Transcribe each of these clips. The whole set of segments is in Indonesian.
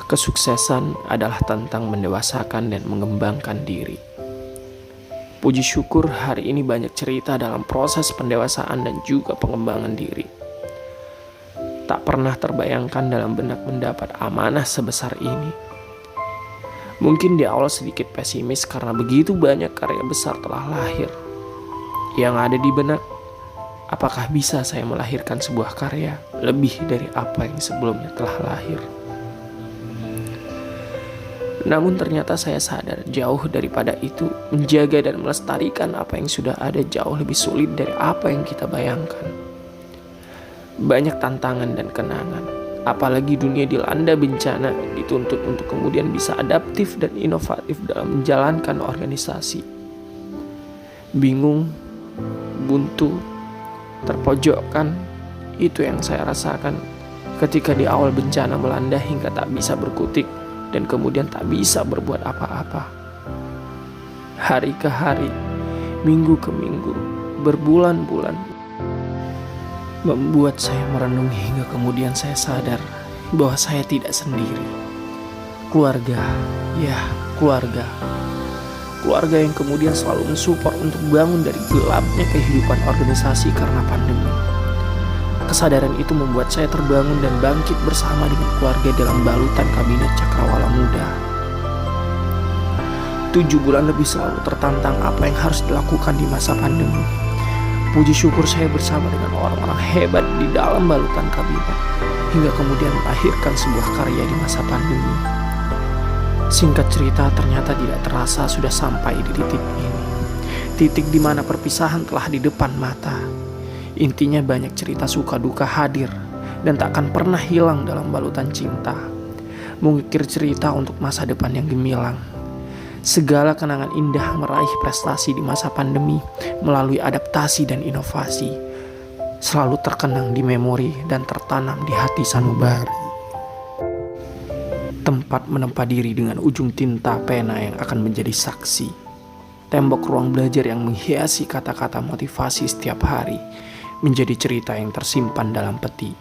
Kesuksesan adalah tentang mendewasakan dan mengembangkan diri. Puji syukur hari ini banyak cerita dalam proses pendewasaan dan juga pengembangan diri. Tak pernah terbayangkan dalam benak mendapat amanah sebesar ini. Mungkin di awal sedikit pesimis karena begitu banyak karya besar telah lahir. Yang ada di benak, apakah bisa saya melahirkan sebuah karya lebih dari apa yang sebelumnya telah lahir? Namun ternyata saya sadar jauh daripada itu, menjaga dan melestarikan apa yang sudah ada jauh lebih sulit dari apa yang kita bayangkan. Banyak tantangan dan kenangan, apalagi dunia dilanda bencana, dituntut untuk kemudian bisa adaptif dan inovatif dalam menjalankan organisasi. Bingung, buntu, terpojokkan, itu yang saya rasakan ketika di awal bencana melanda hingga tak bisa berkutik dan kemudian tak bisa berbuat apa-apa. Hari ke hari, minggu ke minggu, berbulan-bulan, membuat saya merenung hingga kemudian saya sadar bahwa saya tidak sendiri. Keluarga, ya keluarga. Keluarga yang kemudian selalu mensupport untuk bangun dari gelapnya kehidupan organisasi karena pandemi. Kesadaran itu membuat saya terbangun dan bangkit bersama dengan keluarga dalam balutan kabinet Cakrawala Muda. 7 bulan lebih selalu tertantang apa yang harus dilakukan di masa pandemi. Puji syukur saya bersama dengan orang-orang hebat di dalam balutan kabinet, hingga kemudian melahirkan sebuah karya di masa pandemi. Singkat cerita, ternyata tidak terasa sudah sampai di titik ini. Titik di mana perpisahan telah di depan mata. Intinya banyak cerita suka duka hadir dan tak akan pernah hilang dalam balutan cinta. Mengukir cerita untuk masa depan yang gemilang. Segala kenangan indah meraih prestasi di masa pandemi melalui adaptasi dan inovasi selalu terkenang di memori dan tertanam di hati sanubari. Tempat menempa diri dengan ujung tinta pena yang akan menjadi saksi. Tembok ruang belajar yang menghiasi kata-kata motivasi setiap hari menjadi cerita yang tersimpan dalam peti.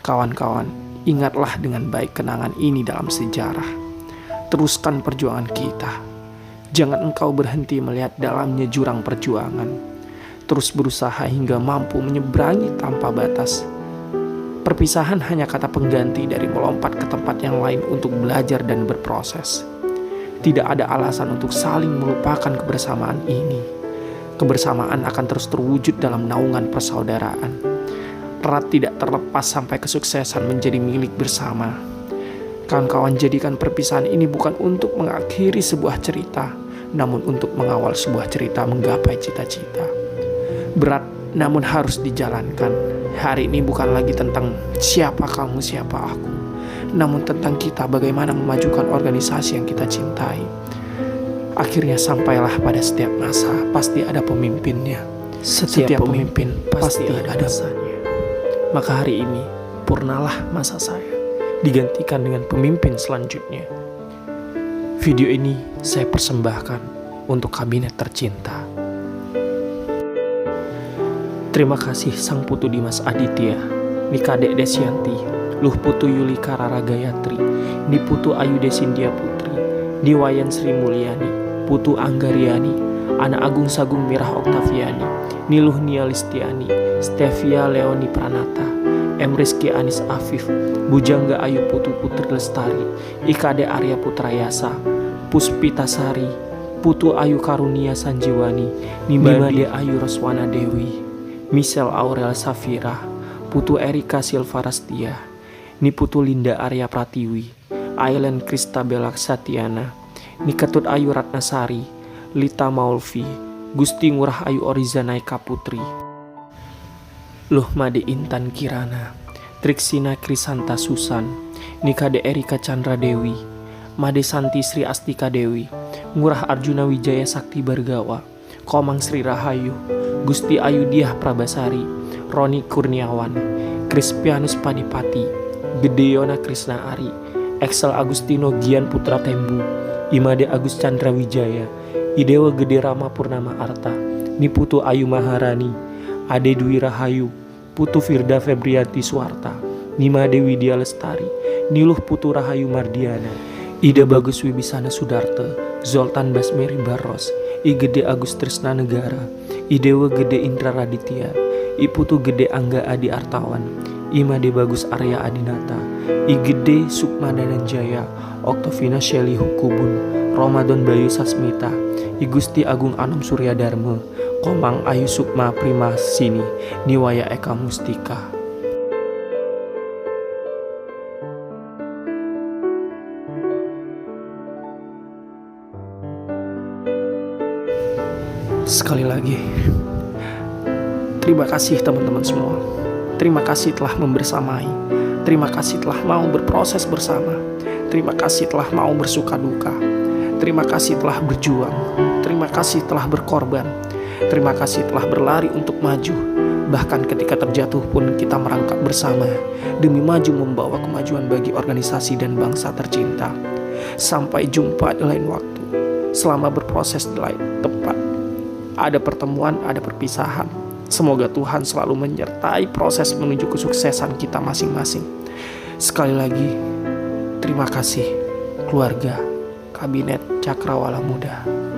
Kawan-kawan, ingatlah dengan baik kenangan ini dalam sejarah. Teruskan perjuangan kita. Jangan engkau berhenti melihat dalamnya jurang perjuangan. Terus berusaha hingga mampu menyeberangi tanpa batas. Perpisahan hanya kata pengganti dari melompat ke tempat yang lain untuk belajar dan berproses. Tidak ada alasan untuk saling melupakan kebersamaan ini. Kebersamaan akan terus terwujud dalam naungan persaudaraan. Erat tidak terlepas sampai kesuksesan menjadi milik bersama. Kawan-kawan, jadikan perpisahan ini bukan untuk mengakhiri sebuah cerita, namun untuk mengawal sebuah cerita menggapai cita-cita. Berat namun harus dijalankan. Hari ini bukan lagi tentang siapa kamu, siapa aku, namun tentang kita bagaimana memajukan organisasi yang kita cintai. Akhirnya sampailah pada setiap masa pasti ada pemimpinnya. Setiap pemimpin pasti ada masanya. Maka hari ini purnalah masa saya, digantikan dengan pemimpin selanjutnya. Video ini saya persembahkan untuk kabinet tercinta. Terima kasih Sang Putu Dimas Aditya, Nikade Desyanti, Luh Putu Yuli Karara Gayatri, Di Putu Ayu Desindya Putri, Diwayan Sri Mulyani, Putu Anggariani, Anak Agung Sagung Mirah Oktaviani, Niluh Nia Listiani, Stevia Leoni Pranata, M. Rizky Anis Afif, Bujangga Ayu Putu Putri Lestari, Ikade Arya Putrayasa, Puspitasari, Putu Ayu Karunia Sanjiwani, Nimade Ayu Roswana Dewi, Michelle Aurel Safira, Putu Erika Silvarastia, Niputu Linda Arya Pratiwi, Ailen Kristabella Satiana, Niketut Ayu Ratnasari, Lita Maulvi, Gusti Ngurah Ayu Orizanaika Putri, Luh Made Intan Kirana, Triksina Krisanta Susan, Nikade Erika Chandra Dewi, Made Santi Sri Astika Dewi, Ngurah Arjuna Wijaya Sakti Bargawa, Komang Sri Rahayu, Gusti Ayu Diah Prabasari, Roni Kurniawan, Krispianus Padipati, Gedeyona Krisna Ari, Excel Agustino Gian Putra Tembu, Imade Agus Chandra Wijaya, Idewa Gede Rama Purnama Arta, Niputu Ayu Maharani, Ade Dwi Rahayu, Putu Firda Febrianti Suwarta, Nimade Widya Lestari, Niluh Putu Rahayu Mardiana, Ida Bagus Wibisana Sudarta, Zoltan Basmeri Barros, I Gede Agus Trisna Negara, I Dewa Gede Indra Raditya, I Putu Gede Angga Adi Artawan, I Made Bagus Arya Adinata, I Gede Sukmana Jaya, Oktovina Shelly Hukubun, Ramadan Bayu Sasmita, I Gusti Agung Anom Surya Dharma, Komang Ayu Sukma Prima Sini, Niwaya Eka Mustika. Sekali lagi, terima kasih teman-teman semua. Terima kasih telah membersamai. Terima kasih telah mau berproses bersama. Terima kasih telah mau bersuka duka. Terima kasih telah berjuang. Terima kasih telah berkorban. Terima kasih telah berlari untuk maju. Bahkan ketika terjatuh pun kita merangkak bersama demi maju membawa kemajuan bagi organisasi dan bangsa tercinta. Sampai jumpa di lain waktu. Selama berproses di lain tempat. Ada pertemuan, ada perpisahan. Semoga Tuhan selalu menyertai proses menuju kesuksesan kita masing-masing. Sekali lagi, terima kasih keluarga Kabinet Cakrawala Muda.